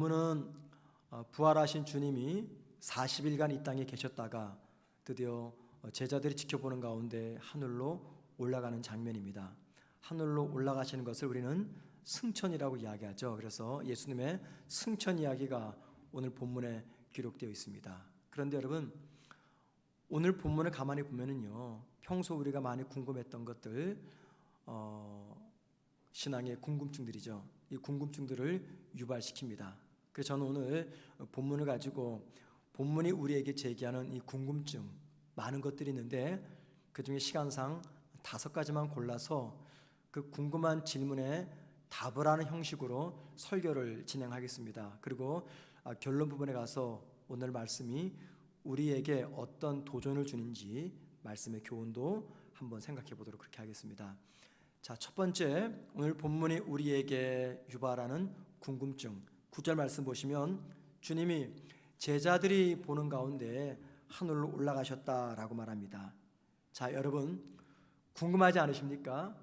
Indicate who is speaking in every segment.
Speaker 1: 본문은 부활하신 주님이 40일간 이 땅에 계셨다가 드디어 제자들이 지켜보는 가운데 하늘로 올라가는 장면입니다. 하늘로 올라가시는 것을 우리는 승천이라고 이야기하죠. 그래서 예수님의 승천 이야기가 오늘 본문에 기록되어 있습니다. 그런데 여러분, 오늘 본문을 가만히 보면은요, 평소 우리가 많이 궁금했던 것들, 신앙의 궁금증들이죠. 이 궁금증들을 유발시킵니다. 그래서 저는 오늘 본문을 가지고 본문이 우리에게 제기하는 이 궁금증, 많은 것들이 있는데 그 중에 시간상 5가지만 골라서 그 궁금한 질문에 답을 하는 형식으로 설교를 진행하겠습니다. 그리고 결론 부분에 가서 오늘 말씀이 우리에게 어떤 도전을 주는지 말씀의 교훈도 한번 생각해 보도록 그렇게 하겠습니다. 자, 첫 번째, 오늘 본문이 우리에게 유발하는 궁금증. 9절 말씀 보시면 주님이 제자들이 보는 가운데 하늘로 올라가셨다라고 말합니다. 자, 여러분, 궁금하지 않으십니까?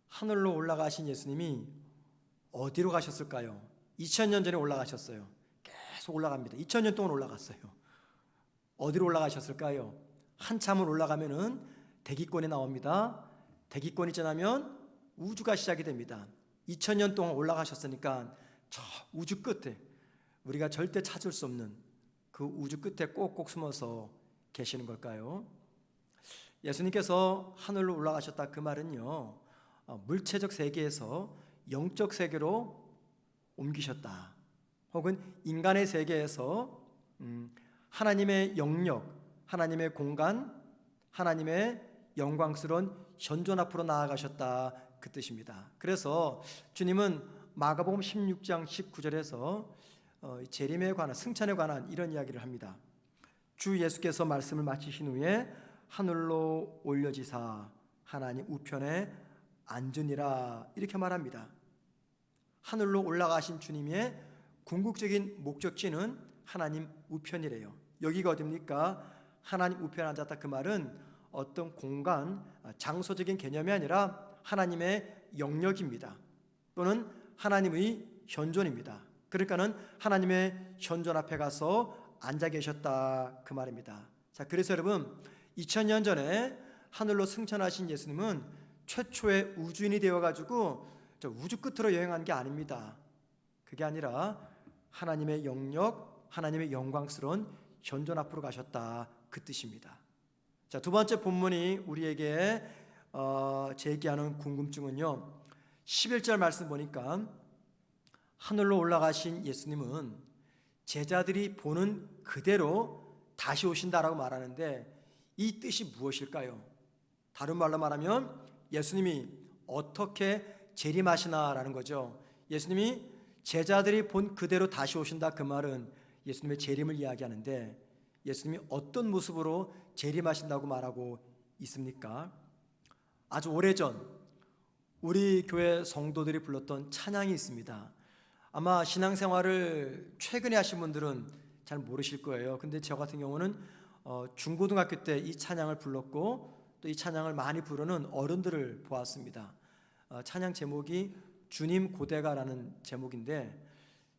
Speaker 1: 하늘로 올라가신 예수님이 어디로 가셨을까요? 2000년 전에 올라가셨어요. 계속 올라갑니다. 2000년 동안 올라갔어요. 어디로 올라가셨을까요? 한참을 올라가면은 대기권이 나옵니다. 대기권이 지나면 우주가 시작이 됩니다. 2000년 동안 올라가셨으니까 저 우주 끝에, 우리가 절대 찾을 수 없는 그 우주 끝에 꼭꼭 숨어서 계시는 걸까요? 예수님께서 하늘로 올라가셨다, 그 말은요, 물체적 세계에서 영적 세계로 옮기셨다, 혹은 인간의 세계에서 하나님의 영역, 하나님의 공간, 하나님의 영광스러운 현존 앞으로 나아가셨다, 그 뜻입니다. 그래서 주님은 마가복음 16장 19절에서 재림에 관한, 승천에 관한 이런 이야기를 합니다. 주 예수께서 말씀을 마치신 후에 하늘로 올려지사 하나님 우편에 앉으니라, 이렇게 말합니다. 하늘로 올라가신 주님의 궁극적인 목적지는 하나님 우편이래요. 여기가 어디입니까? 하나님 우편에 앉았다, 그 말은 어떤 공간, 장소적인 개념이 아니라 하나님의 영역입니다. 또는 하나님의 현존입니다. 그러니까는 하나님의 현존 앞에 가서 앉아 계셨다, 그 말입니다. 자, 그래서 여러분, 2000년 전에 하늘로 승천하신 예수님은 최초의 우주인이 되어가지고 저 우주 끝으로 여행한 게 아닙니다. 그게 아니라 하나님의 영역, 하나님의 영광스러운 현존 앞으로 가셨다, 그 뜻입니다. 자, 두 번째 본문이 우리에게 제기하는 궁금증은요, 11절 말씀 보니까 하늘로 올라가신 예수님은 제자들이 보는 그대로 다시 오신다라고 말하는데 이 뜻이 무엇일까요? 다른 말로 말하면 예수님이 어떻게 재림하시나라는 거죠. 예수님이 제자들이 본 그대로 다시 오신다, 그 말은 예수님의 재림을 이야기하는데 예수님이 어떤 모습으로 재림하신다고 말하고 있습니까? 아주 오래전 우리 교회 성도들이 불렀던 찬양이 있습니다. 아마 신앙생활을 최근에 하신 분들은 잘 모르실 거예요. 근데 저 같은 경우는 중고등학교 때 이 찬양을 불렀고 또 이 찬양을 많이 부르는 어른들을 보았습니다. 찬양 제목이 주님 고대가라는 제목인데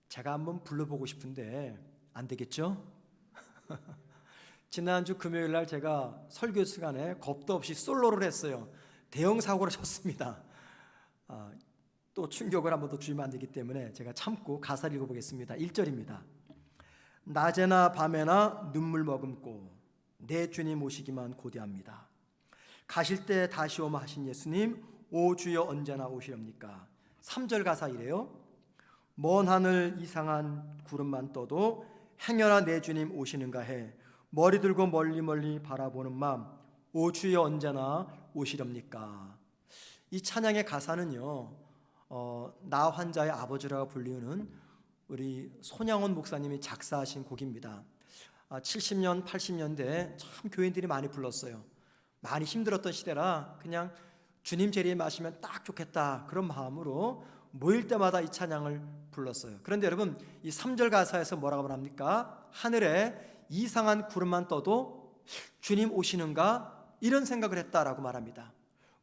Speaker 1: 제가 한번 불러보고 싶은데 안 되겠죠? 지난주 금요일 날 제가 설교 시간에 겁도 없이 솔로를 했어요. 대형 사고를 쳤습니다. 또 충격을 한 번 더 주면 안 되기 때문에 제가 참고 가사를 읽어보겠습니다. 1절입니다. 낮에나 밤에나 눈물 머금고 내 주님 오시기만 고대합니다. 가실 때 다시 오마 하신 예수님, 오 주여 언제나 오시렵니까? 3절 가사 이래요. 먼 하늘 이상한 구름만 떠도 행여나 내 주님 오시는가 해 머리 들고 멀리 멀리 바라보는 맘, 오 주여 언제나 오시렵니까? 이 찬양의 가사는요, 나 환자의 아버지라고 불리는 우리 손양원 목사님이 작사하신 곡입니다. 70년, 80년대에 참 교인들이 많이 불렀어요. 많이 힘들었던 시대라 그냥 주님 재림하시면 딱 좋겠다, 그런 마음으로 모일 때마다 이 찬양을 불렀어요. 그런데 여러분, 이 3절 가사에서 뭐라고 말합니까? 하늘에 이상한 구름만 떠도 주님 오시는가, 이런 생각을 했다라고 말합니다.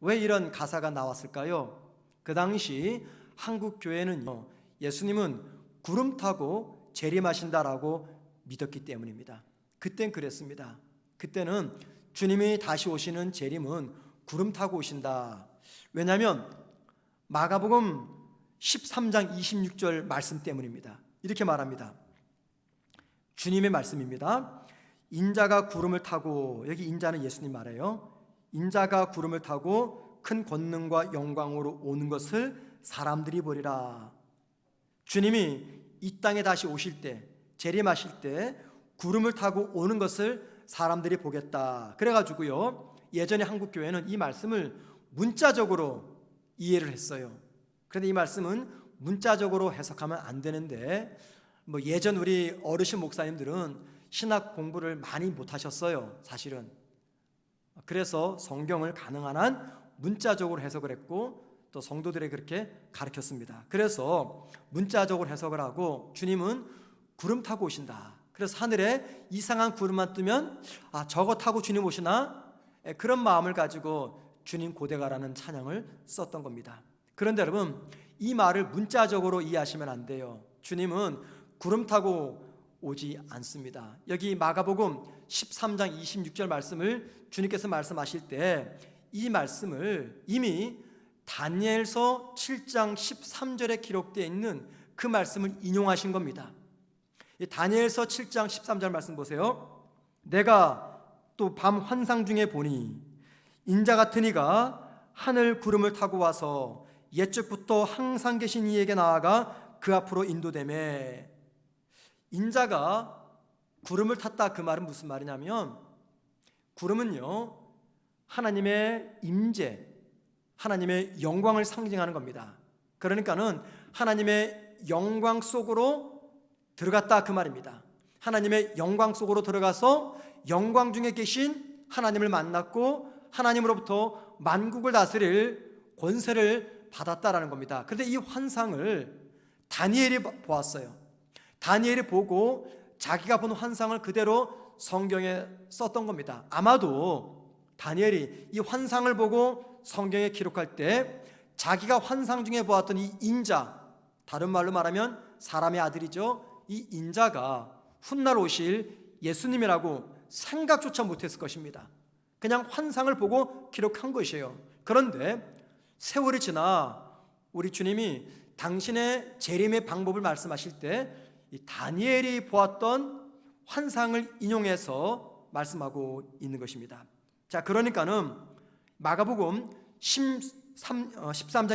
Speaker 1: 왜 이런 가사가 나왔을까요? 그 당시 한국 교회는요, 예수님은 구름 타고 재림하신다라고 믿었기 때문입니다. 그땐 그랬습니다. 그때는 주님이 다시 오시는 재림은 구름 타고 오신다. 왜냐하면 마가복음 13장 26절 말씀 때문입니다. 이렇게 말합니다. 주님의 말씀입니다. 인자가 구름을 타고, 여기 인자는 예수님 말이에요. 인자가 구름을 타고 큰 권능과 영광으로 오는 것을 사람들이 보리라. 주님이 이 땅에 다시 오실 때, 재림하실 때 구름을 타고 오는 것을 사람들이 보겠다. 그래가지고요, 예전에 한국교회는 이 말씀을 문자적으로 이해를 했어요. 그런데 이 말씀은 문자적으로 해석하면 안 되는데, 예전 우리 어르신 목사님들은 신학 공부를 많이 못하셨어요, 사실은. 그래서 성경을 가능한 한 문자적으로 해석을 했고, 또 성도들에게 그렇게 가르쳤습니다. 그래서 문자적으로 해석을 하고, 주님은 구름 타고 오신다. 그래서 하늘에 이상한 구름만 뜨면 저거 타고 주님 오시나? 그런 마음을 가지고 주님 고대가라는 찬양을 썼던 겁니다. 그런데 여러분, 이 말을 문자적으로 이해하시면 안 돼요. 주님은 구름 타고 오지 않습니다. 여기 마가복음 13장 26절 말씀을 주님께서 말씀하실 때 이 말씀을 이미 다니엘서 7장 13절에 기록되어 있는 그 말씀을 인용하신 겁니다. 다니엘서 7장 13절 말씀 보세요. 내가 또 밤 환상 중에 보니 인자 같은 이가 하늘 구름을 타고 와서 옛적부터 항상 계신 이에게 나아가 그 앞으로 인도되매. 인자가 구름을 탔다, 그 말은 무슨 말이냐면, 구름은요 하나님의 임재, 하나님의 영광을 상징하는 겁니다. 그러니까는 하나님의 영광 속으로 들어갔다, 그 말입니다. 하나님의 영광 속으로 들어가서 영광 중에 계신 하나님을 만났고 하나님으로부터 만국을 다스릴 권세를 받았다라는 겁니다. 그런데 이 환상을 다니엘이 보았어요. 다니엘이 보고 자기가 본 환상을 그대로 성경에 썼던 겁니다. 아마도 다니엘이 이 환상을 보고 성경에 기록할 때 자기가 환상 중에 보았던 이 인자, 다른 말로 말하면 사람의 아들이죠. 이 인자가 훗날 오실 예수님이라고 생각조차 못했을 것입니다. 그냥 환상을 보고 기록한 것이에요. 그런데 세월이 지나 우리 주님이 당신의 재림의 방법을 말씀하실 때 이 다니엘이 보았던 환상을 인용해서 말씀하고 있는 것입니다. 자, 그러니까는 마가복음 13장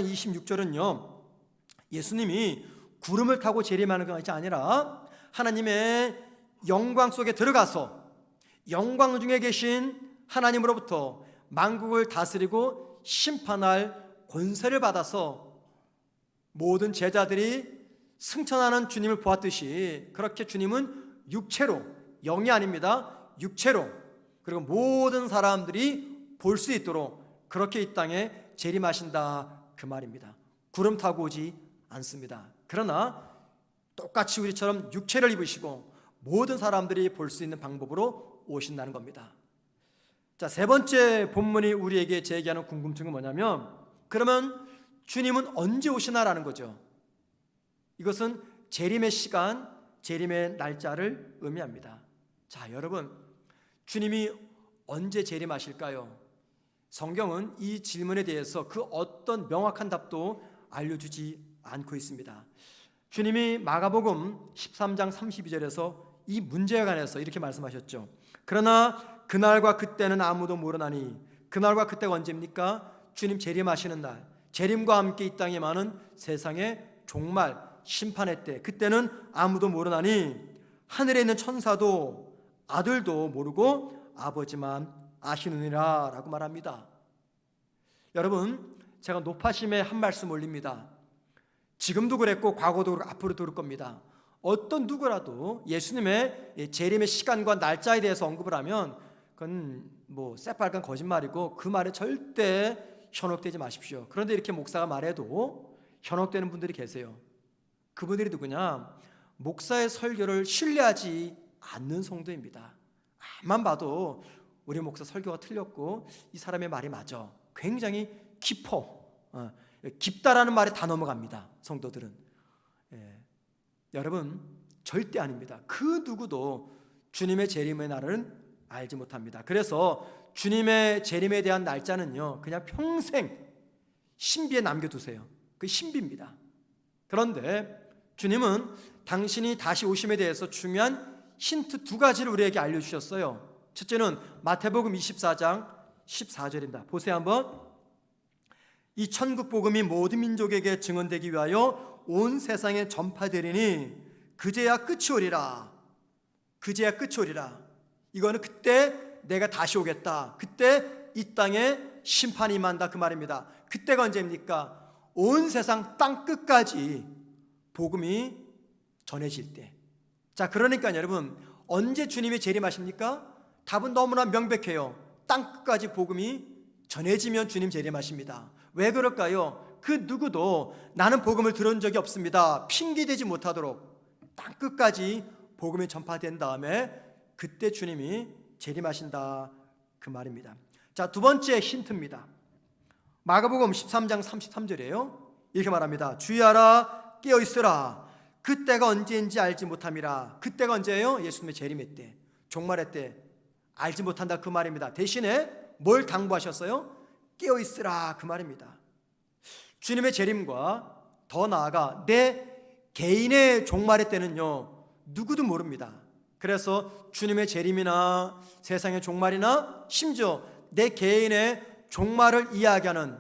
Speaker 1: 26절은요 예수님이 구름을 타고 재림하는 것이 아니라 하나님의 영광 속에 들어가서 영광 중에 계신 하나님으로부터 만국을 다스리고 심판할 권세를 받아서 모든 제자들이 승천하는 주님을 보았듯이, 그렇게 주님은 육체로, 영이 아닙니다, 육체로, 그리고 모든 사람들이 볼 수 있도록 그렇게 이 땅에 재림하신다, 그 말입니다. 구름 타고 오지 않습니다. 그러나 똑같이 우리처럼 육체를 입으시고 모든 사람들이 볼 수 있는 방법으로 오신다는 겁니다. 자, 세 번째 본문이 우리에게 제기하는 궁금증은 뭐냐면, 그러면 주님은 언제 오시나라는 거죠. 이것은 재림의 시간, 재림의 날짜를 의미합니다. 자, 여러분, 주님이 언제 재림하실까요? 성경은 이 질문에 대해서 그 어떤 명확한 답도 알려주지 않고 있습니다. 주님이 마가복음 13장 32절에서 이 문제에 관해서 이렇게 말씀하셨죠. 그러나 그날과 그때는 아무도 모르나니. 그날과 그때가 언제입니까? 주님 재림하시는 날, 재림과 함께 이 땅에 많은 세상의 종말, 심판의 때, 그때는 아무도 모르나니 하늘에 있는 천사도 아들도 모르고 아버지만 아시느니라 라고 말합니다. 여러분, 제가 높아심에 한 말씀 올립니다. 지금도 그랬고 과거도 그렇고 앞으로도 그럴 겁니다. 어떤 누구라도 예수님의 재림의 시간과 날짜에 대해서 언급을 하면 그건 새빨간 거짓말이고 그 말에 절대 현혹되지 마십시오. 그런데 이렇게 목사가 말해도 현혹되는 분들이 계세요. 그분들이 누구냐? 목사의 설교를 신뢰하지 않는 성도입니다. 앞만 봐도 우리 목사 설교가 틀렸고 이 사람의 말이 맞아, 굉장히 깊다라는 말에 다 넘어갑니다. 성도들은. 여러분, 절대 아닙니다. 그 누구도 주님의 재림의 날은 알지 못합니다. 그래서 주님의 재림에 대한 날짜는요, 그냥 평생 신비에 남겨두세요. 그 신비입니다. 그런데 주님은 당신이 다시 오심에 대해서 중요한 힌트 2가지를 우리에게 알려주셨어요. 첫째는 마태복음 24장 14절입니다. 보세요 한번. 이 천국 복음이 모든 민족에게 증언되기 위하여 온 세상에 전파되리니 그제야 끝이 오리라. 그제야 끝이 오리라. 이거는 그때 내가 다시 오겠다. 그때 이 땅에 심판이 임한다 그 말입니다. 그때가 언제입니까? 온 세상 땅 끝까지 복음이 전해질 때. 자, 그러니까 여러분, 언제 주님이 재림하십니까? 답은 너무나 명백해요. 땅 끝까지 복음이 전해지면 주님 재림하십니다. 왜 그럴까요? 그 누구도 나는 복음을 들은 적이 없습니다, 핑계대지 못하도록 땅 끝까지 복음이 전파된 다음에 그때 주님이 재림하신다 그 말입니다. 자, 2번째 힌트입니다. 마가복음 13장 33절이에요. 이렇게 말합니다. 주의하라, 깨어있으라. 그때가 언제인지 알지 못함이라. 그때가 언제예요? 예수님의 재림의 때, 종말의 때. 알지 못한다 그 말입니다. 대신에 뭘 당부하셨어요? 깨어있으라 그 말입니다. 주님의 재림과 더 나아가 내 개인의 종말의 때는요, 누구도 모릅니다. 그래서 주님의 재림이나 세상의 종말이나 심지어 내 개인의 종말을 이야기하는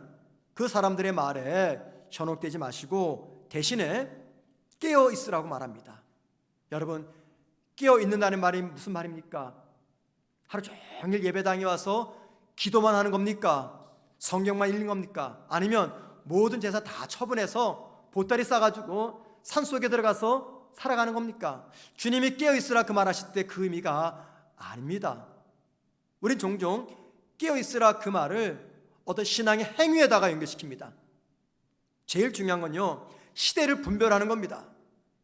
Speaker 1: 그 사람들의 말에 현혹되지 마시고 대신에 깨어 있으라고 말합니다. 여러분, 깨어 있는다는 말이 무슨 말입니까? 하루 종일 예배당에 와서 기도만 하는 겁니까? 성경만 읽는 겁니까? 아니면 모든 재산 다 처분해서 보따리 싸가지고 산속에 들어가서 살아가는 겁니까? 주님이 깨어 있으라 그 말하실 때 그 의미가 아닙니다. 우린 종종 깨어 있으라 그 말을 어떤 신앙의 행위에다가 연결시킵니다. 제일 중요한 건요, 시대를 분별하는 겁니다.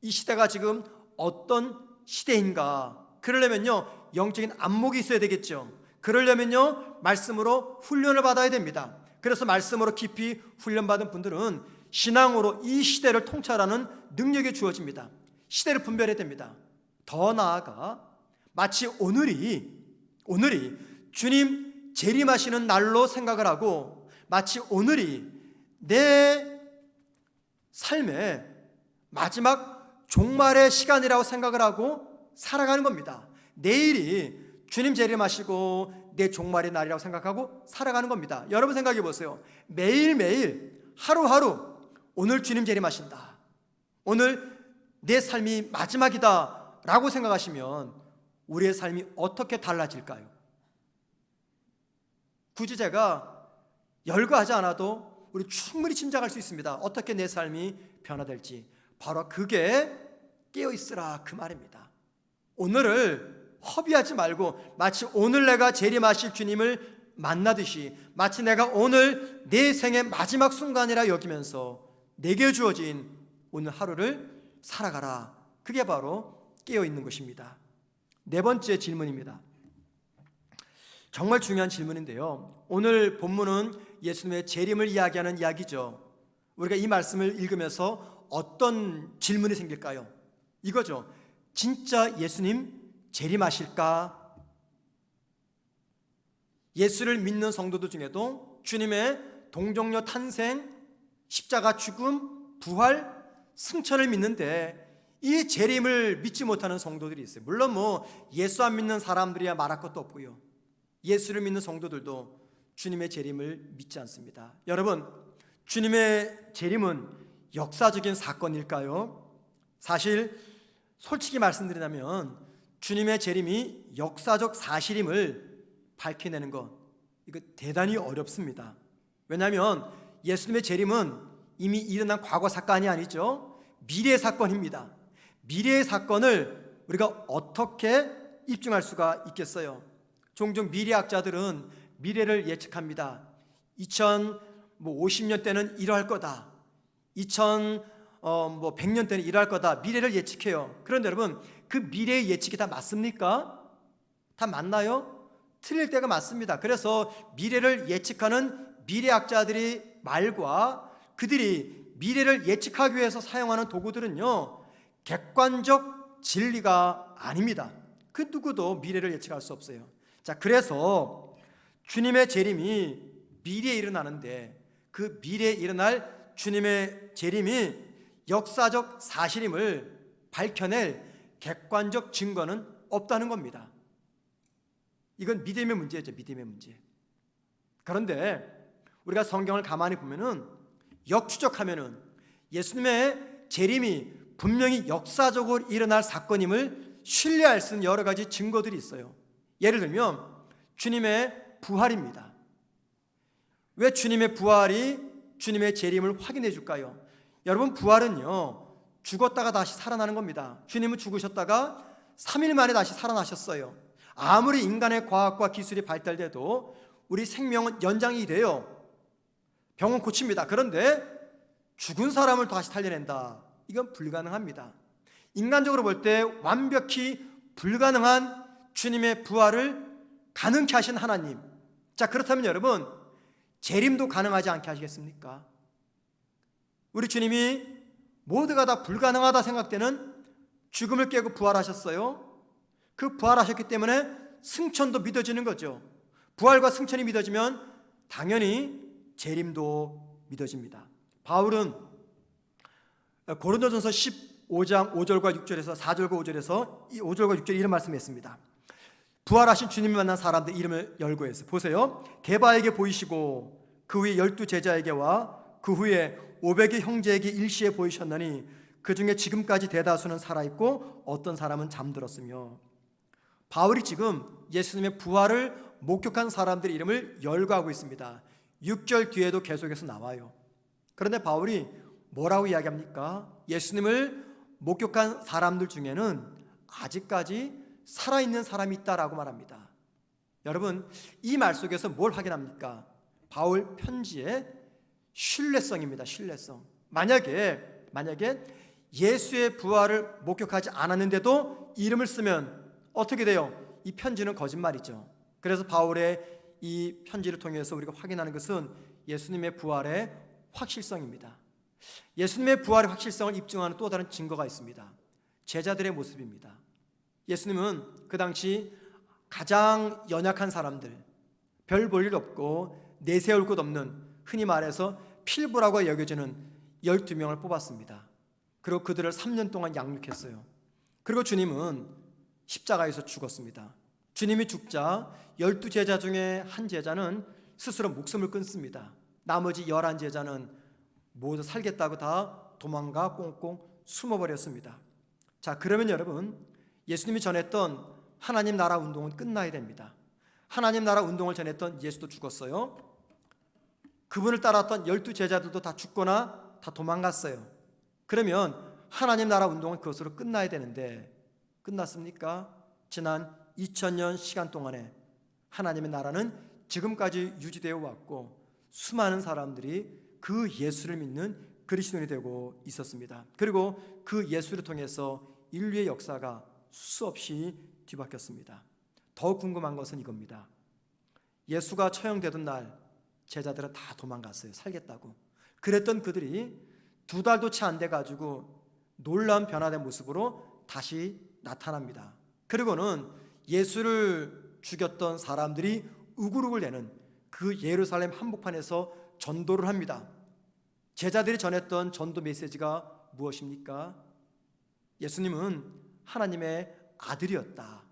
Speaker 1: 이 시대가 지금 어떤 시대인가? 그러려면요, 영적인 안목이 있어야 되겠죠. 그러려면요, 말씀으로 훈련을 받아야 됩니다. 그래서 말씀으로 깊이 훈련받은 분들은 신앙으로 이 시대를 통찰하는 능력이 주어집니다. 시대를 분별해야 됩니다. 더 나아가 마치 오늘이 주님 재림하시는 날로 생각을 하고 마치 오늘이 내 삶의 마지막 종말의 시간이라고 생각을 하고 살아가는 겁니다. 내일이 주님 재림하시고 내 종말의 날이라고 생각하고 살아가는 겁니다. 여러분 생각해 보세요. 매일매일 하루하루 오늘 주님 재림하신다, 오늘 내 삶이 마지막이다 라고 생각하시면 우리의 삶이 어떻게 달라질까요? 굳이 제가 열거하지 않아도 우리 충분히 짐작할 수 있습니다. 어떻게 내 삶이 변화될지. 바로 그게 깨어있으라 그 말입니다. 오늘을 허비하지 말고 마치 오늘 내가 재림하실 주님을 만나듯이 마치 내가 오늘 내 생의 마지막 순간이라 여기면서 내게 주어진 오늘 하루를 살아가라. 그게 바로 깨어있는 것입니다. 4번째 질문입니다. 정말 중요한 질문인데요, 오늘 본문은 예수님의 재림을 이야기하는 이야기죠. 우리가 이 말씀을 읽으면서 어떤 질문이 생길까요? 이거죠. 진짜 예수님 재림하실까? 예수를 믿는 성도들 중에도 주님의 동정녀 탄생, 십자가 죽음, 부활, 승천을 믿는데 이 재림을 믿지 못하는 성도들이 있어요. 물론 예수 안 믿는 사람들이야 말할 것도 없고요, 예수를 믿는 성도들도 주님의 재림을 믿지 않습니다. 여러분, 주님의 재림은 역사적인 사건일까요? 사실 솔직히 말씀드리자면 주님의 재림이 역사적 사실임을 밝혀내는 것, 이거 대단히 어렵습니다. 왜냐하면 예수님의 재림은 이미 일어난 과거 사건이 아니죠. 미래의 사건입니다. 미래의 사건을 우리가 어떻게 입증할 수가 있겠어요? 종종 미래학자들은 미래를 예측합니다. 2050년 때는 이러할 거다, 2100년 때는 이러할 거다, 미래를 예측해요. 그런데 여러분, 그 미래의 예측이 다 맞습니까? 다 맞나요? 틀릴 때가 많습니다. 그래서 미래를 예측하는 미래학자들의 말과 그들이 미래를 예측하기 위해서 사용하는 도구들은요, 객관적 진리가 아닙니다. 그 누구도 미래를 예측할 수 없어요. 자, 그래서 주님의 재림이 미래에 일어나는데 그 미래에 일어날 주님의 재림이 역사적 사실임을 밝혀낼 객관적 증거는 없다는 겁니다. 이건 믿음의 문제죠. 믿음의 문제. 그런데 우리가 성경을 가만히 보면은 역추적하면은 예수님의 재림이 분명히 역사적으로 일어날 사건임을 신뢰할 수 있는 여러 가지 증거들이 있어요. 예를 들면 주님의 부활입니다. 왜 주님의 부활이 주님의 재림을 확인해 줄까요? 여러분, 부활은요, 죽었다가 다시 살아나는 겁니다. 주님은 죽으셨다가 3일 만에 다시 살아나셨어요. 아무리 인간의 과학과 기술이 발달돼도 우리 생명은 연장이 돼요. 병은 고칩니다. 그런데 죽은 사람을 다시 살려낸다, 이건 불가능합니다. 인간적으로 볼 때 완벽히 불가능한 주님의 부활을 가능케 하신 하나님. 자, 그렇다면 여러분, 재림도 가능하지 않게 하시겠습니까? 우리 주님이 모두가 다 불가능하다 생각되는 죽음을 깨고 부활하셨어요. 그 부활하셨기 때문에 승천도 믿어지는 거죠. 부활과 승천이 믿어지면 당연히 재림도 믿어집니다. 바울은 고린도전서 15장 5절과 6절에서 4절과 5절에서 이 5절과 6절에 이런 말씀했습니다. 부활하신 주님을 만난 사람들 이름을 열거해서 보세요. 게바에게 보이시고 그 후에 12 제자에게와 그 후에 500의 형제에게 일시에 보이셨나니 그 중에 지금까지 대다수는 살아있고 어떤 사람은 잠들었으며. 바울이 지금 예수님의 부활을 목격한 사람들의 이름을 열거하고 있습니다. 6절 뒤에도 계속해서 나와요. 그런데 바울이 뭐라고 이야기합니까? 예수님을 목격한 사람들 중에는 아직까지 살아있는 사람이 있다라고 말합니다. 여러분, 이 말 속에서 뭘 확인합니까? 바울 편지의 신뢰성입니다. 신뢰성. 만약에 예수의 부활을 목격하지 않았는데도 이름을 쓰면 어떻게 돼요? 이 편지는 거짓말이죠. 그래서 바울의 이 편지를 통해서 우리가 확인하는 것은 예수님의 부활의 확실성입니다. 예수님의 부활의 확실성을 입증하는 또 다른 증거가 있습니다. 제자들의 모습입니다. 예수님은 그 당시 가장 연약한 사람들, 별 볼 일 없고 내세울 것 없는, 흔히 말해서 필부라고 여겨지는 12명을 뽑았습니다. 그리고 그들을 3년 동안 양육했어요. 그리고 주님은 십자가에서 죽었습니다. 주님이 죽자 12제자 중에 한 제자는 스스로 목숨을 끊습니다. 나머지 11제자는 모두 살겠다고 다 도망가 꽁꽁 숨어버렸습니다. 자, 그러면 여러분, 예수님이 전했던 하나님 나라 운동은 끝나야 됩니다. 하나님 나라 운동을 전했던 예수도 죽었어요. 그분을 따랐던 12제자들도 다 죽거나 다 도망갔어요. 그러면 하나님 나라 운동은 그것으로 끝나야 되는데 끝났습니까? 지난 2000년 시간 동안에 하나님의 나라는 지금까지 유지되어 왔고 수많은 사람들이 그 예수를 믿는 그리스도인이 되고 있었습니다. 그리고 그 예수를 통해서 인류의 역사가 수없이 뒤바뀌었습니다. 더 궁금한 것은 이겁니다. 예수가 처형되던 날 제자들은 다 도망갔어요. 살겠다고. 그랬던 그들이 2달도 채 안 돼가지고 놀라운 변화된 모습으로 다시 나타납니다. 그리고는 예수를 죽였던 사람들이 우글우글 내는 그 예루살렘 한복판에서 전도를 합니다. 제자들이 전했던 전도 메시지가 무엇입니까? 예수님은 하나님의 아들이었다.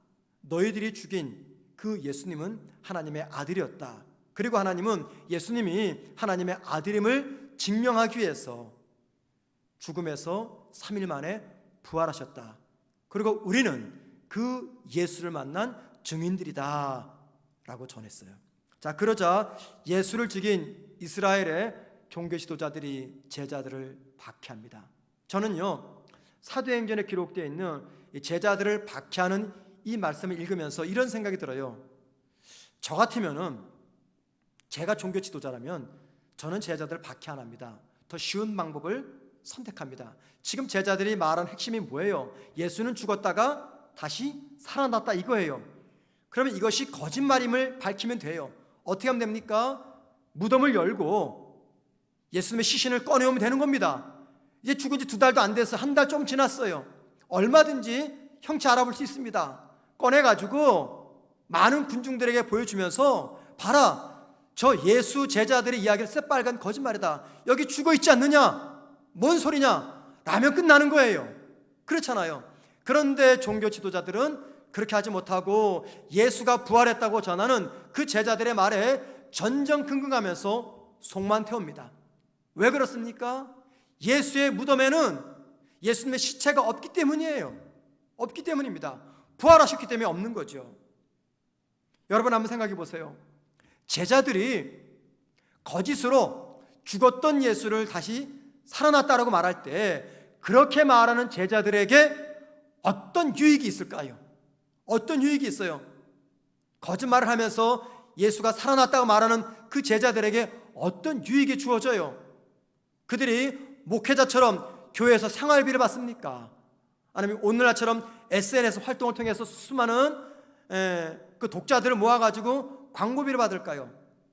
Speaker 1: 너희들이 죽인 그 예수님은 하나님의 아들이었다. 그리고 하나님은 예수님이 하나님의 아들임을 증명하기 위해서 죽음에서 3일 만에 부활하셨다. 그리고 우리는 그 예수를 만난 증인들이다 라고 전했어요. 자, 그러자 예수를 죽인 이스라엘의 종교 지도자들이 제자들을 박해합니다. 저는요, 사도행전에 기록되어 있는 제자들을 박해하는 이 말씀을 읽으면서 이런 생각이 들어요. 저 같으면은, 제가 종교 지도자라면 저는 제자들을 박해 안 합니다. 더 쉬운 방법을 선택합니다. 지금 제자들이 말한 핵심이 뭐예요? 예수는 죽었다가 다시 살아났다, 이거예요. 그러면 이것이 거짓말임을 밝히면 돼요. 어떻게 하면 됩니까? 무덤을 열고 예수님의 시신을 꺼내오면 되는 겁니다. 이제 죽은 지 2달도 안 돼서 1달 좀 지났어요. 얼마든지 형체 알아볼 수 있습니다. 꺼내가지고 많은 군중들에게 보여주면서 봐라, 저 예수 제자들의 이야기는 새빨간 거짓말이다. 여기 죽어 있지 않느냐? 뭔 소리냐? 라면 끝나는 거예요. 그렇잖아요. 그런데 종교 지도자들은 그렇게 하지 못하고 예수가 부활했다고 전하는 그 제자들의 말에 전전긍긍하면서 속만 태웁니다. 왜 그렇습니까? 예수의 무덤에는 예수님의 시체가 없기 때문이에요. 없기 때문입니다. 부활하셨기 때문에 없는 거죠. 여러분 한번 생각해 보세요. 제자들이 거짓으로 죽었던 예수를 다시 살아났다라고 말할 때 그렇게 말하는 제자들에게 어떤 유익이 있을까요? 어떤 유익이 있어요? 거짓말을 하면서 예수가 살아났다고 말하는 그 제자들에게 어떤 유익이 주어져요? 그들이 목회자처럼 교회에서 생활비를 받습니까? 아니면 오늘날처럼 SNS 활동을 통해서 수많은 그 독자들을 모아가지고 광고비를 받을까요?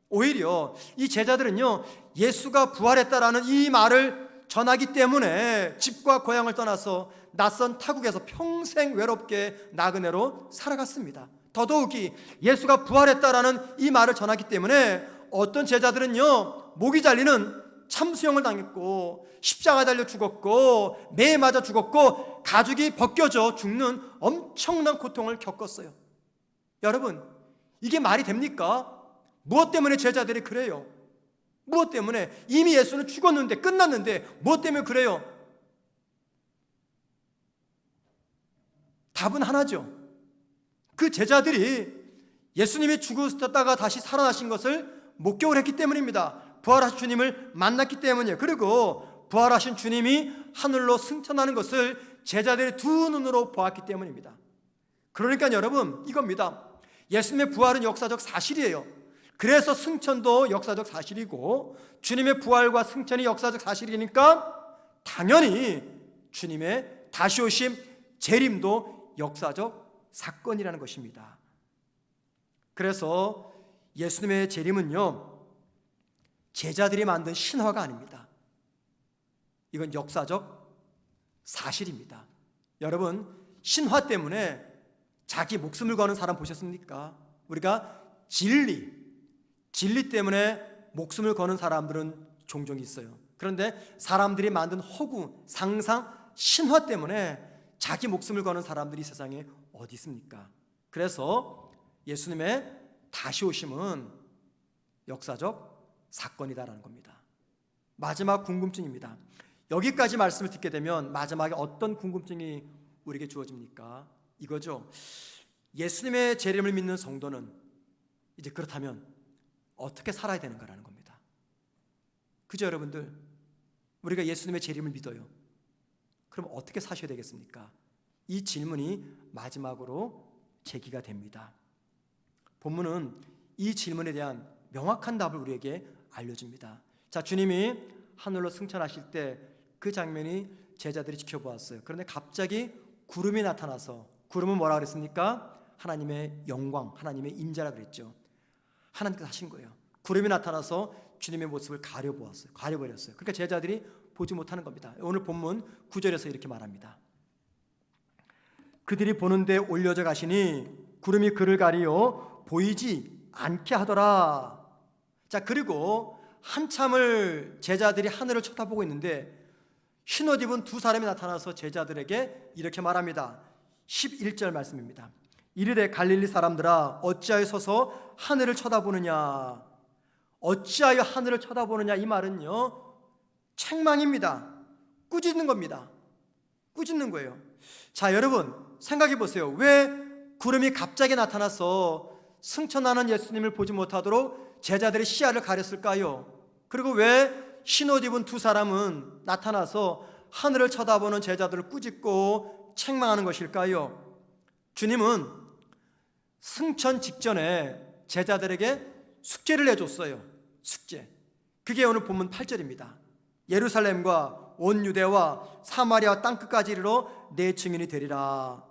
Speaker 1: 오히려 이 제자들은요, 예수가 부활했다라는 이 말을 전하기 때문에 집과 고향을 떠나서 낯선 타국에서 평생 외롭게 나그네로 살아갔습니다. 더더욱이 예수가 부활했다라는 이 말을 전하기 때문에 어떤 제자들은요, 목이 잘리는 참수형을 당했고 십자가 달려 죽었고 매에 맞아 죽었고 가죽이 벗겨져 죽는 엄청난 고통을 겪었어요. 여러분, 이게 말이 됩니까? 무엇 때문에 제자들이 그래요? 무엇 때문에? 이미 예수는 죽었는데 끝났는데 무엇 때문에 그래요? 답은 하나죠. 그 제자들이 예수님이 죽으셨다가 다시 살아나신 것을 목격을 했기 때문입니다. 부활하신 주님을 만났기 때문이에요. 그리고 부활하신 주님이 하늘로 승천하는 것을 제자들이 두 눈으로 보았기 때문입니다. 그러니까 여러분, 이겁니다. 예수님의 부활은 역사적 사실이에요. 그래서 승천도 역사적 사실이고 주님의 부활과 승천이 역사적 사실이니까 당연히 주님의 다시 오심, 재림도 역사적 사건이라는 것입니다. 그래서 예수님의 재림은요, 제자들이 만든 신화가 아닙니다. 이건 역사적 사실입니다. 여러분, 신화 때문에 자기 목숨을 거는 사람 보셨습니까? 우리가 진리 때문에 목숨을 거는 사람들은 종종 있어요. 그런데 사람들이 만든 허구, 상상, 신화 때문에 자기 목숨을 거는 사람들이 세상에 어디 있습니까? 그래서 예수님의 다시 오심은 역사적 사건이다라는 겁니다. 마지막 궁금증입니다. 여기까지 말씀을 듣게 되면 마지막에 어떤 궁금증이 우리에게 주어집니까? 이거죠. 예수님의 재림을 믿는 성도는 이제 그렇다면 어떻게 살아야 되는가라는 겁니다. 그죠, 여러분들? 우리가 예수님의 재림을 믿어요. 그럼 어떻게 사셔야 되겠습니까? 이 질문이 마지막으로 제기가 됩니다. 본문은 이 질문에 대한 명확한 답을 우리에게 알려줍니다. 자, 주님이 하늘로 승천하실 때 그 장면이 제자들이 지켜보았어요. 그런데 갑자기 구름이 나타나서, 구름은 뭐라 그랬습니까? 하나님의 영광, 하나님의 임재라 그랬죠. 하나님께서 하신 거예요. 구름이 나타나서 주님의 모습을 가려버렸어요. 그러니까 제자들이 보지 못하는 겁니다. 오늘 본문 9절에서 이렇게 말합니다. 그들이 보는데 올려져 가시니 구름이 그를 가리어 보이지 않게 하더라. 자, 그리고 한참을 제자들이 하늘을 쳐다보고 있는데 흰옷 입은 두 사람이 나타나서 제자들에게 이렇게 말합니다. 11절 말씀입니다. 이르되 갈릴리 사람들아 어찌하여 서서 하늘을 쳐다보느냐. 어찌하여 하늘을 쳐다보느냐, 이 말은요, 책망입니다. 꾸짖는 겁니다. 꾸짖는 거예요. 자, 여러분 생각해 보세요. 왜 구름이 갑자기 나타나서 승천하는 예수님을 보지 못하도록 제자들의 시야를 가렸을까요? 그리고 왜 흰옷 입은 두 사람은 나타나서 하늘을 쳐다보는 제자들을 꾸짖고 책망하는 것일까요? 주님은 승천 직전에 제자들에게 숙제를 내줬어요. 숙제. 그게 오늘 본문 8절입니다. 예루살렘과 온 유대와 사마리아 땅끝까지 이르러 내 증인이 되리라.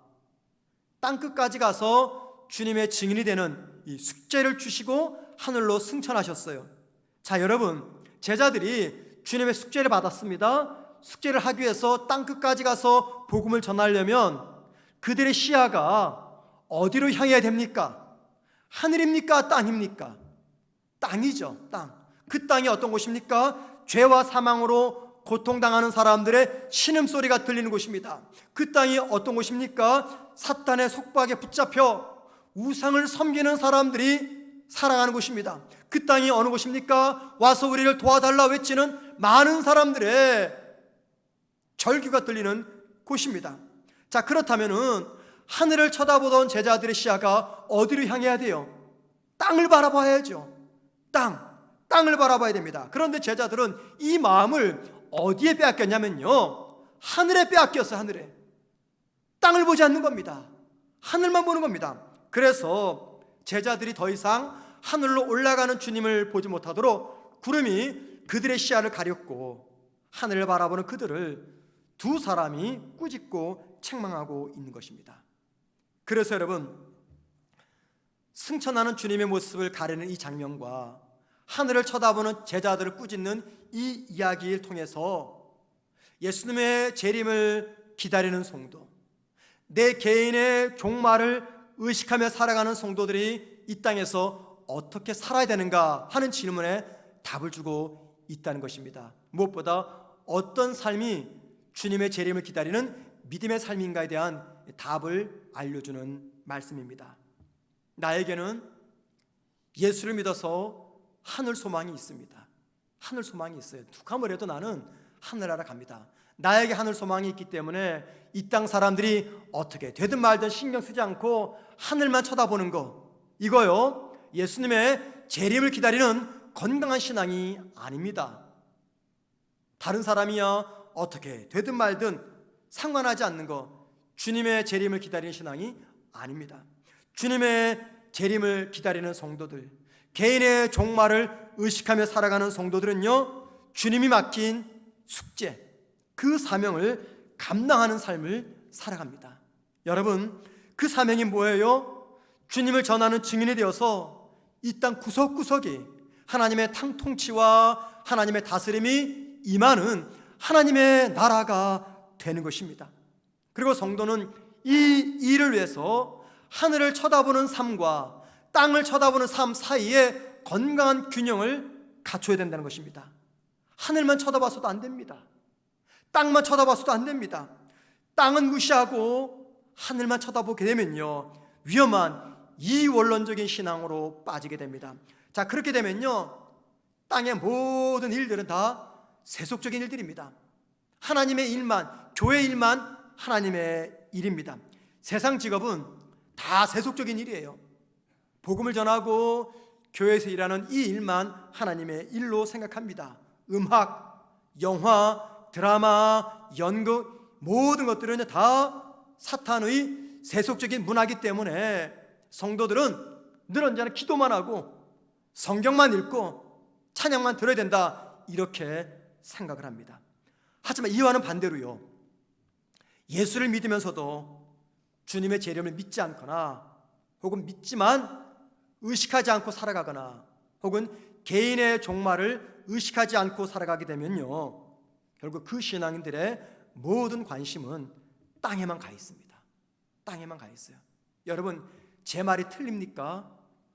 Speaker 1: 땅끝까지 가서 주님의 증인이 되는 이 숙제를 주시고 하늘로 승천하셨어요. 자, 여러분, 제자들이 주님의 숙제를 받았습니다. 숙제를 하기 위해서 땅끝까지 가서 복음을 전하려면 그들의 시야가 어디로 향해야 됩니까? 하늘입니까? 땅입니까? 땅이죠. 땅. 그 땅이 어떤 곳입니까? 죄와 사망으로 고통당하는 사람들의 신음소리가 들리는 곳입니다. 그 땅이 어떤 곳입니까? 사탄의 속박에 붙잡혀 우상을 섬기는 사람들이 살아가는 곳입니다. 그 땅이 어느 곳입니까? 와서 우리를 도와달라 외치는 많은 사람들의 절규가 들리는 곳입니다. 자, 그렇다면은 하늘을 쳐다보던 제자들의 시야가 어디로 향해야 돼요? 땅을 바라봐야죠. 땅을 바라봐야 됩니다. 그런데 제자들은 이 마음을 어디에 빼앗겼냐면요, 하늘에 빼앗겼어요. 하늘에. 땅을 보지 않는 겁니다. 하늘만 보는 겁니다. 그래서 제자들이 더 이상 하늘로 올라가는 주님을 보지 못하도록 구름이 그들의 시야를 가렸고, 하늘을 바라보는 그들을 두 사람이 꾸짖고 책망하고 있는 것입니다. 그래서 여러분, 승천하는 주님의 모습을 가리는 이 장면과 하늘을 쳐다보는 제자들을 꾸짖는 이 이야기를 통해서 예수님의 재림을 기다리는 성도, 내 개인의 종말을 의식하며 살아가는 성도들이 이 땅에서 어떻게 살아야 되는가 하는 질문에 답을 주고 있다는 것입니다. 무엇보다 어떤 삶이 주님의 재림을 기다리는 믿음의 삶인가에 대한 답을 알려주는 말씀입니다. 나에게는 예수를 믿어서 하늘 소망이 있습니다. 하늘 소망이 있어요. 누가 뭐래도 나는 하늘나라 갑니다. 나에게 하늘 소망이 있기 때문에 이 땅 사람들이 어떻게 되든 말든 신경 쓰지 않고 하늘만 쳐다보는 거, 이거요, 예수님의 재림을 기다리는 건강한 신앙이 아닙니다. 다른 사람이야 어떻게 되든 말든 상관하지 않는 거, 주님의 재림을 기다리는 신앙이 아닙니다. 주님의 재림을 기다리는 성도들, 개인의 종말을 의식하며 살아가는 성도들은요, 주님이 맡긴 숙제, 그 사명을 감당하는 삶을 살아갑니다. 여러분, 그 사명이 뭐예요? 주님을 전하는 증인이 되어서 이 땅 구석구석에 하나님의 통치와 하나님의 다스림이 임하는 하나님의 나라가 되는 것입니다. 그리고 성도는 이 일을 위해서 하늘을 쳐다보는 삶과 땅을 쳐다보는 삶 사이에 건강한 균형을 갖춰야 된다는 것입니다. 하늘만 쳐다봐서도 안 됩니다. 땅만 쳐다봐서도 안 됩니다. 땅은 무시하고 하늘만 쳐다보게 되면요, 위험한 이원론적인 신앙으로 빠지게 됩니다. 자, 그렇게 되면요, 땅의 모든 일들은 다 세속적인 일들입니다. 하나님의 일만, 교회 일만 하나님의 일입니다. 세상 직업은 다 세속적인 일이에요. 복음을 전하고 교회에서 일하는 이 일만 하나님의 일로 생각합니다. 음악, 영화, 드라마, 연극, 모든 것들은 다 사탄의 세속적인 문화이기 때문에 성도들은 늘 언제나 기도만 하고 성경만 읽고 찬양만 들어야 된다, 이렇게 생각을 합니다. 하지만 이와는 반대로요, 예수를 믿으면서도 주님의 재림을 믿지 않거나 혹은 믿지만 의식하지 않고 살아가거나 혹은 개인의 종말을 의식하지 않고 살아가게 되면요, 결국 그 신앙인들의 모든 관심은 땅에만 가 있습니다. 땅에만 가 있어요. 여러분, 제 말이 틀립니까?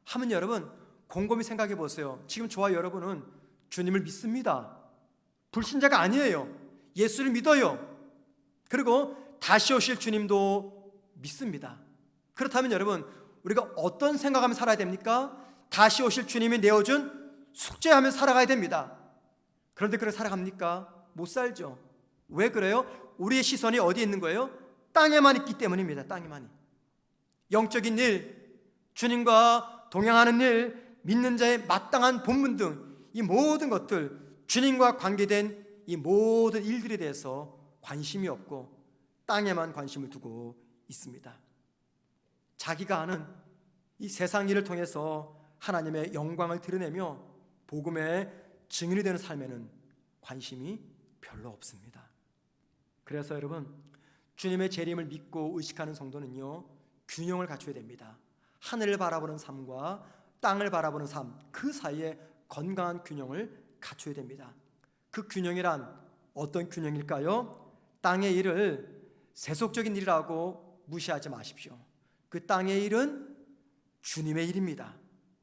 Speaker 1: 하면 여러분 곰곰이 생각해 보세요. 지금 저와 여러분은 주님을 믿습니다. 불신자가 아니에요. 예수를 믿어요. 그리고 다시 오실 주님도 믿습니다. 그렇다면 여러분, 우리가 어떤 생각하며 살아야 됩니까? 다시 오실 주님이 내어준 숙제하며 살아가야 됩니다. 그런데 그렇게 살아갑니까? 못 살죠. 왜 그래요? 우리의 시선이 어디에 있는 거예요? 땅에만 있기 때문입니다. 땅에만. 영적인 일, 주님과 동행하는 일, 믿는 자의 마땅한 본분 등 이 모든 것들, 주님과 관계된 이 모든 일들에 대해서 관심이 없고 땅에만 관심을 두고 있습니다. 자기가 아는 이 세상 일을 통해서 하나님의 영광을 드러내며 복음의 증인이 되는 삶에는 관심이 별로 없습니다. 그래서 여러분, 주님의 재림을 믿고 의식하는 성도는요, 균형을 갖춰야 됩니다. 하늘을 바라보는 삶과 땅을 바라보는 삶, 그 사이에 건강한 균형을 갖춰야 됩니다. 그 균형이란 어떤 균형일까요? 땅의 일을 세속적인 일이라고 무시하지 마십시오. 그 땅의 일은 주님의 일입니다.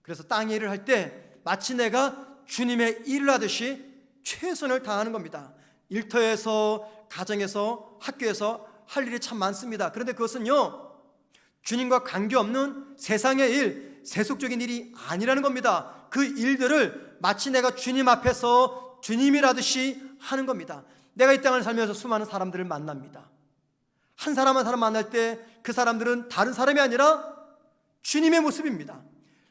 Speaker 1: 그래서 땅의 일을 할 때 마치 내가 주님의 일을 하듯이 최선을 다하는 겁니다. 일터에서, 가정에서, 학교에서 할 일이 참 많습니다. 그런데 그것은요, 주님과 관계없는 세상의 일, 세속적인 일이 아니라는 겁니다. 그 일들을 마치 내가 주님 앞에서 주님이라듯이 하는 겁니다. 내가 이 땅을 살면서 수많은 사람들을 만납니다. 한 사람 한 사람 만날 때 그 사람들은 다른 사람이 아니라 주님의 모습입니다.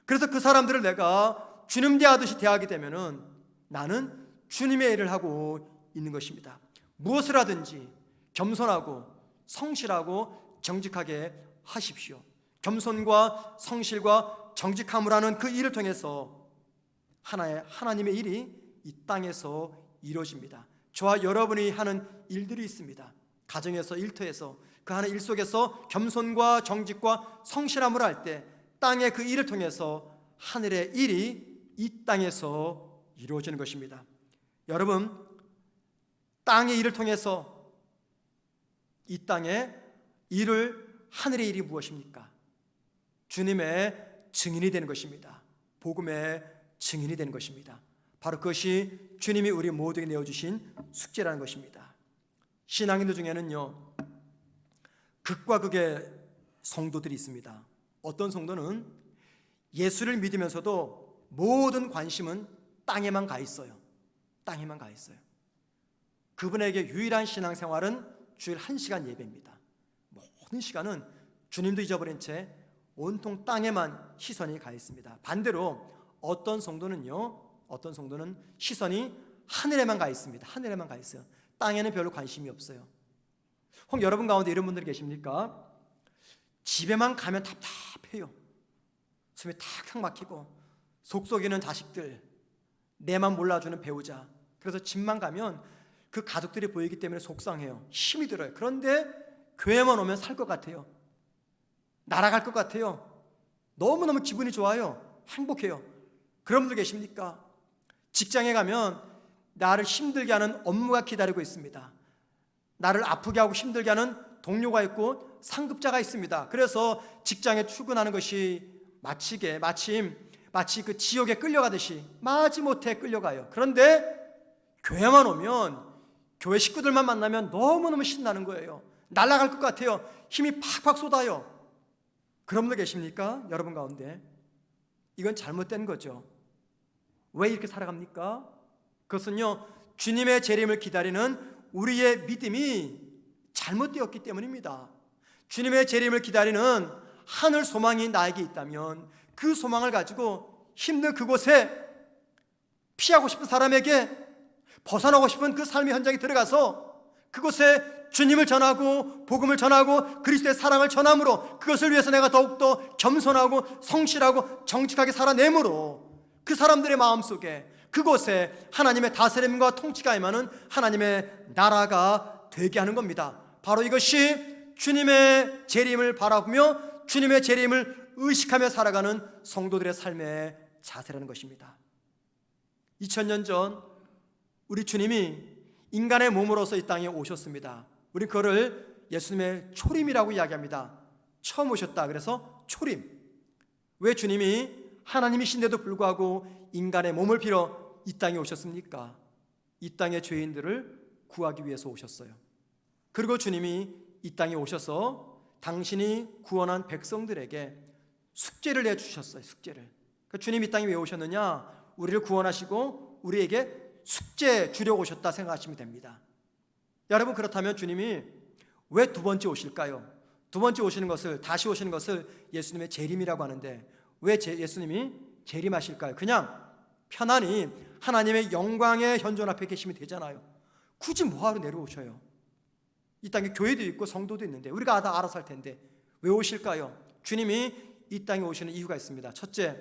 Speaker 1: 그래서 그 사람들을 내가 주님 대하듯이 대하게 되면은 나는 주님의 일을 하고 있는 것입니다. 무엇을 하든지 겸손하고 성실하고 정직하게 하십시오. 겸손과 성실과 정직함을 하는 그 일을 통해서 하나님의 일이 이 땅에서 이루어집니다. 저와 여러분이 하는 일들이 있습니다. 가정에서, 일터에서, 그 하는 일 속에서 겸손과 정직과 성실함을 할 때 땅의 그 일을 통해서 하늘의 일이 이 땅에서 이루어지는 것입니다. 여러분, 땅의 일을 통해서 이 땅의 일을, 하늘의 일이 무엇입니까? 주님의 증인이 되는 것입니다. 복음의 증인이 되는 것입니다. 바로 그것이 주님이 우리 모두에게 내어주신 숙제라는 것입니다. 신앙인들 중에는요, 극과 극의 성도들이 있습니다. 어떤 성도는 예수를 믿으면서도 모든 관심은 땅에만 가 있어요. 땅에만 가 있어요. 그분에게 유일한 신앙생활은 주일 1시간 예배입니다. 모든 시간은 주님도 잊어버린 채 온통 땅에만 시선이 가 있습니다. 반대로 어떤 성도는 시선이 하늘에만 가 있습니다. 하늘에만 가 있어요. 땅에는 별로 관심이 없어요. 혹 여러분 가운데 이런 분들 계십니까? 집에만 가면 답답해요. 숨이 탁탁 막히고 속속이는 자식들, 내만 몰라주는 배우자. 그래서 집만 가면 그 가족들이 보이기 때문에 속상해요. 힘이 들어요. 그런데 교회만 오면 살 것 같아요. 날아갈 것 같아요. 너무너무 기분이 좋아요. 행복해요. 그런 분들 계십니까? 직장에 가면 나를 힘들게 하는 업무가 기다리고 있습니다. 나를 아프게 하고 힘들게 하는 동료가 있고 상급자가 있습니다. 그래서 직장에 출근하는 것이 마치 그 지옥에 끌려가듯이 마지못해 끌려가요. 그런데 교회만 오면, 교회 식구들만 만나면 너무너무 신나는 거예요. 날아갈 것 같아요. 힘이 팍팍 쏟아요. 그런 분들 계십니까? 여러분 가운데. 이건 잘못된 거죠. 왜 이렇게 살아갑니까? 그것은요, 주님의 재림을 기다리는 우리의 믿음이 잘못되었기 때문입니다. 주님의 재림을 기다리는 하늘 소망이 나에게 있다면 그 소망을 가지고 힘든 그곳에 피하고 싶은 사람에게 벗어나고 싶은 그 삶의 현장에 들어가서 그곳에 주님을 전하고 복음을 전하고 그리스도의 사랑을 전함으로 그것을 위해서 내가 더욱더 겸손하고 성실하고 정직하게 살아내므로 그 사람들의 마음속에 그곳에 하나님의 다스림과 통치가 임하는 하나님의 나라가 되게 하는 겁니다. 바로 이것이 주님의 재림을 바라보며 주님의 재림을 의식하며 살아가는 성도들의 삶의 자세라는 것입니다. 2000년 전 우리 주님이 인간의 몸으로서 이 땅에 오셨습니다. 우리 그거를 예수님의 초림이라고 이야기합니다. 처음 오셨다 그래서 초림. 왜 주님이 하나님이신데도 불구하고 인간의 몸을 빌어 이 땅에 오셨습니까? 이 땅의 죄인들을 구하기 위해서 오셨어요. 그리고 주님이 이 땅에 오셔서 당신이 구원한 백성들에게 숙제를 내주셨어요. 숙제를. 그러니까 주님이 이 땅에 왜 오셨느냐? 우리를 구원하시고 우리에게 숙제 주려고 오셨다 생각하시면 됩니다. 여러분, 그렇다면 주님이 왜 두 번째 오실까요? 두 번째 오시는 것을, 다시 오시는 것을 예수님의 재림이라고 하는데 왜 예수님이 재림하실까요? 그냥 편안히 하나님의 영광의 현존 앞에 계시면 되잖아요. 굳이 뭐하러 내려오셔요? 이 땅에 교회도 있고 성도도 있는데 우리가 다 알아서 할 텐데 왜 오실까요? 주님이 이 땅에 오시는 이유가 있습니다. 첫째,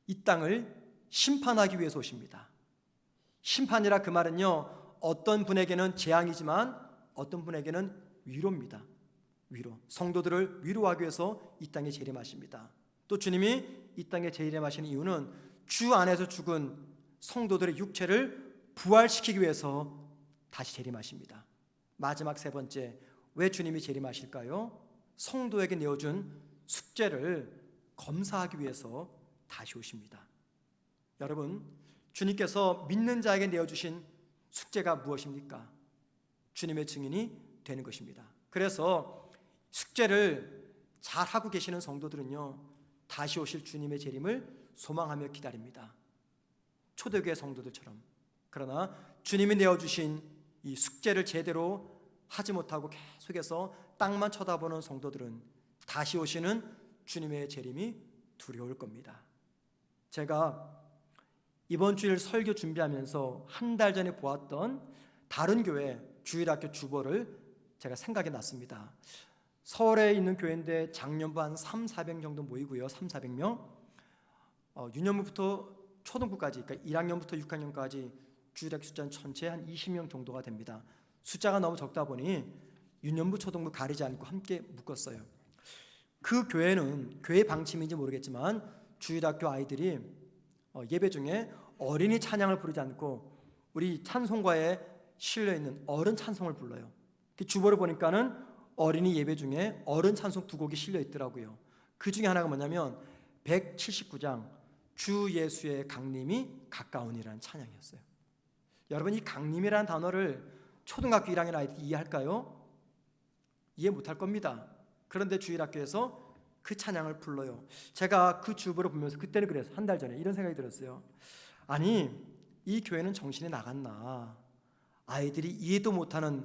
Speaker 1: 이 땅을 심판하기 위해서 오십니다. 심판이라 그 말은요, 어떤 분에게는 재앙이지만 어떤 분에게는 위로입니다. 위로. 성도들을 위로하기 위해서 이 땅에 재림하십니다. 또 주님이 이 땅에 재림하시는 이유는 주 안에서 죽은 성도들의 육체를 부활시키기 위해서 다시 재림하십니다. 마지막 세 번째, 왜 주님이 재림하실까요? 성도에게 내어준 숙제를 검사하기 위해서 다시 오십니다. 여러분, 주님께서 믿는 자에게 내어주신 숙제가 무엇입니까? 주님의 증인이 되는 것입니다. 그래서 숙제를 잘하고 계시는 성도들은요, 다시 오실 주님의 재림을 소망하며 기다립니다. 초대교회 성도들처럼. 그러나 주님이 내어주신 이 숙제를 제대로 하지 못하고 계속해서 땅만 쳐다보는 성도들은 다시 오시는 주님의 재림이 두려울 겁니다. 제가 이번 주일 설교 준비하면서 한 달 전에 보았던 다른 교회 주일학교 주보를 제가 생각이 났습니다. 서울에 있는 교회인데 작년부 한 300~400 정도 모이고요. 300~400명. 유년부부터 초등부까지, 그러니까 1학년부터 6학년까지 주일학교 숫자는 전체 한 20명 정도가 됩니다. 숫자가 너무 적다 보니 유년부, 초등부 가리지 않고 함께 묶었어요. 그 교회는 교회 방침인지 모르겠지만 주일학교 아이들이 예배 중에 어린이 찬양을 부르지 않고 우리 찬송가에 실려있는 어른 찬송을 불러요. 주보를 보니까는 어린이 예배 중에 어른 찬송 2곡이 실려있더라고요. 그 중에 하나가 뭐냐면 179장 주 예수의 강림이 가까우니라는 찬양이었어요. 여러분, 이 강림이라는 단어를 초등학교 1학년 아이들이 이해할까요? 이해 못할 겁니다. 그런데 주일학교에서 그 찬양을 불러요. 제가 그 주보를 보면서 그때는 그래서 한 달 전에 이런 생각이 들었어요. 아니, 이 교회는 정신이 나갔나? 아이들이 이해도 못하는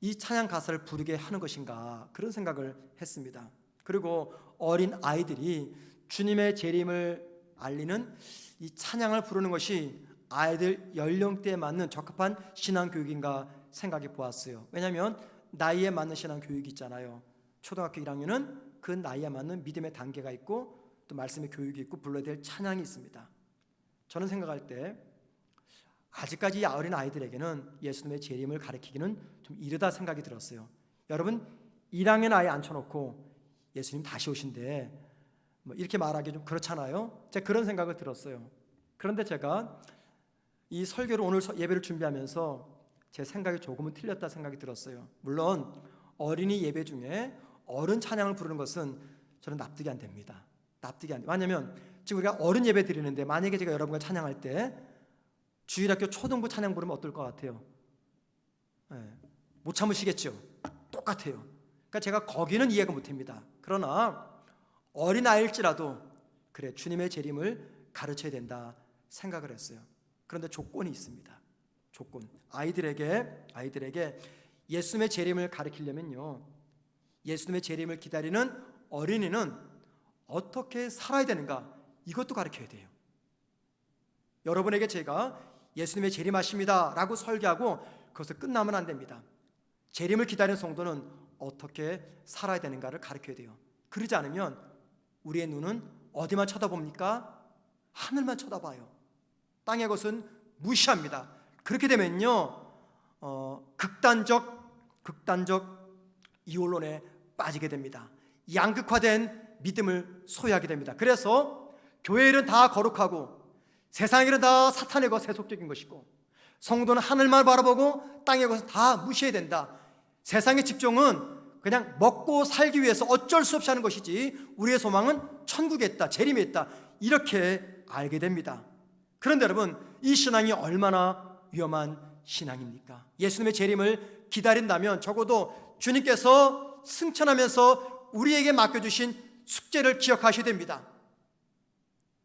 Speaker 1: 이 찬양 가사를 부르게 하는 것인가? 그런 생각을 했습니다. 그리고 어린 아이들이 주님의 재림을 알리는 이 찬양을 부르는 것이 아이들 연령대에 맞는 적합한 신앙교육인가 생각해 보았어요. 왜냐하면 나이에 맞는 신앙교육이 있잖아요. 초등학교 1학년은 그 나이에 맞는 믿음의 단계가 있고 또 말씀의 교육이 있고 불러야 될 찬양이 있습니다. 저는 생각할 때 아직까지 이 어린 아이들에게는 예수님의 재림을 가르치기는 좀 이르다 생각이 들었어요. 여러분, 1학년 아이 앉혀놓고 예수님 다시 오신대 이렇게 말하기 좀 그렇잖아요. 제가 그런 생각을 들었어요. 그런데 제가 이 설교를 오늘 예배를 준비하면서 제 생각이 조금은 틀렸다 생각이 들었어요. 물론 어린이 예배 중에 어른 찬양을 부르는 것은 저는 납득이 안 됩니다. 납득이 안 돼요. 왜냐하면 지금 우리가 어른 예배 드리는데 만약에 제가 여러분과 찬양할 때 주일학교 초등부 찬양 부르면 어떨 것 같아요? 못 참으시겠죠? 똑같아요. 그러니까 제가 거기는 이해가 못합니다. 그러나 어린아이일지라도 그래, 주님의 재림을 가르쳐야 된다 생각을 했어요. 그런데 조건이 있습니다. 조건. 아이들에게 예수님의 재림을 가르치려면요, 예수님의 재림을 기다리는 어린이는 어떻게 살아야 되는가, 이것도 가르쳐야 돼요. 여러분에게 제가 예수님의 재림하십니다 라고 설교하고 그것을 끝나면 안 됩니다. 재림을 기다리는 성도는 어떻게 살아야 되는가를 가르쳐야 돼요. 그러지 않으면 우리의 눈은 어디만 쳐다봅니까? 하늘만 쳐다봐요. 땅의 것은 무시합니다. 그렇게 되면요, 극단적 이혼론에 빠지게 됩니다. 양극화된 믿음을 소유하게 됩니다. 그래서 교회 일은 다 거룩하고 세상 일은 다 사탄의 것, 세속적인 것이고 성도는 하늘만 바라보고 땅의 것은 다 무시해야 된다. 세상의 직종은 그냥 먹고 살기 위해서 어쩔 수 없이 하는 것이지 우리의 소망은 천국에 있다, 재림에 있다, 이렇게 알게 됩니다. 그런데 여러분, 이 신앙이 얼마나 위험한 신앙입니까? 예수님의 재림을 기다린다면 적어도 주님께서 승천하면서 우리에게 맡겨주신 숙제를 기억하셔야 됩니다.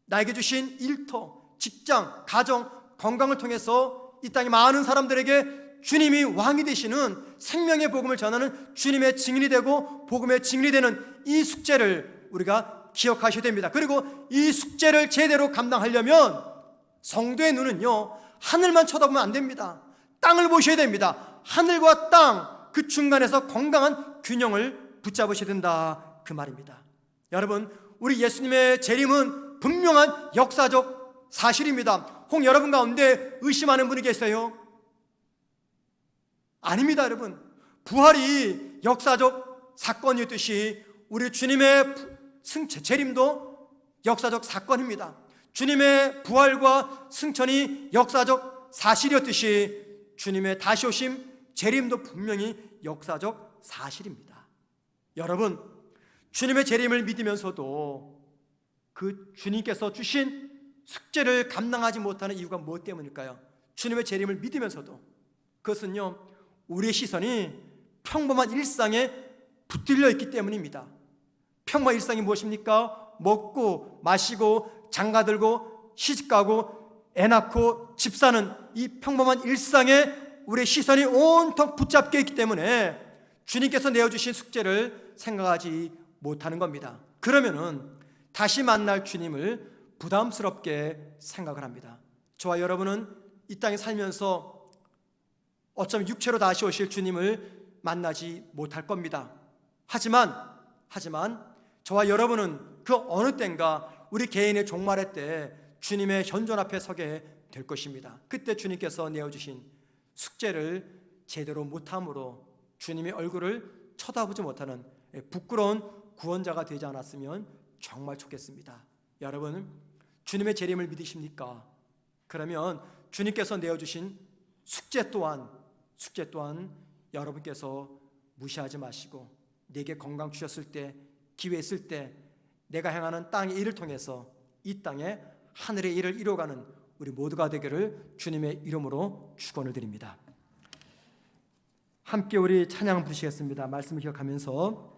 Speaker 1: 나에게 주신 일터, 직장, 가정, 건강을 통해서 이 땅의 많은 사람들에게 주님이 왕이 되시는 생명의 복음을 전하는 주님의 증인이 되고 복음의 증인이 되는 이 숙제를 우리가 기억하셔야 됩니다. 그리고 이 숙제를 제대로 감당하려면 성도의 눈은요, 하늘만 쳐다보면 안 됩니다. 땅을 보셔야 됩니다. 하늘과 땅, 그 중간에서 건강한 균형을 붙잡으셔야 된다, 그 말입니다. 여러분, 우리 예수님의 재림은 분명한 역사적 사실입니다. 혹 여러분 가운데 의심하는 분이 계세요? 아닙니다. 여러분, 부활이 역사적 사건이었듯이 우리 주님의 재림도 역사적 사건입니다. 주님의 부활과 승천이 역사적 사실이었듯이 주님의 다시 오심, 재림도 분명히 역사적 사실입니다. 여러분, 주님의 재림을 믿으면서도 그 주님께서 주신 숙제를 감당하지 못하는 이유가 무엇 때문일까요? 주님의 재림을 믿으면서도 그것은요, 우리의 시선이 평범한 일상에 붙들려 있기 때문입니다. 평범한 일상이 무엇입니까? 먹고 마시고 장가들고 시집가고 애 낳고 집 사는 이 평범한 일상에 우리의 시선이 온통 붙잡혀 있기 때문에 주님께서 내어주신 숙제를 생각하지 못하는 겁니다. 그러면은 다시 만날 주님을 부담스럽게 생각을 합니다. 저와 여러분은 이 땅에 살면서 어쩌면 육체로 다시 오실 주님을 만나지 못할 겁니다. 하지만 저와 여러분은 그 어느 때인가 우리 개인의 종말의 때 주님의 현존 앞에 서게 될 것입니다. 그때 주님께서 내어주신 숙제를 제대로 못함으로 주님의 얼굴을 쳐다보지 못하는 부끄러운 구원자가 되지 않았으면 정말 좋겠습니다. 여러분, 주님의 재림을 믿으십니까? 그러면 주님께서 내어주신 숙제 또한 여러분께서 무시하지 마시고 내게 건강 주셨을 때, 기회 있을 때 내가 행하는 땅의 일을 통해서 이 땅에 하늘의 일을 이루어가는 우리 모두가 되기를 주님의 이름으로 축원을 드립니다. 함께 우리 찬양 부르시겠습니다. 말씀을 기억하면서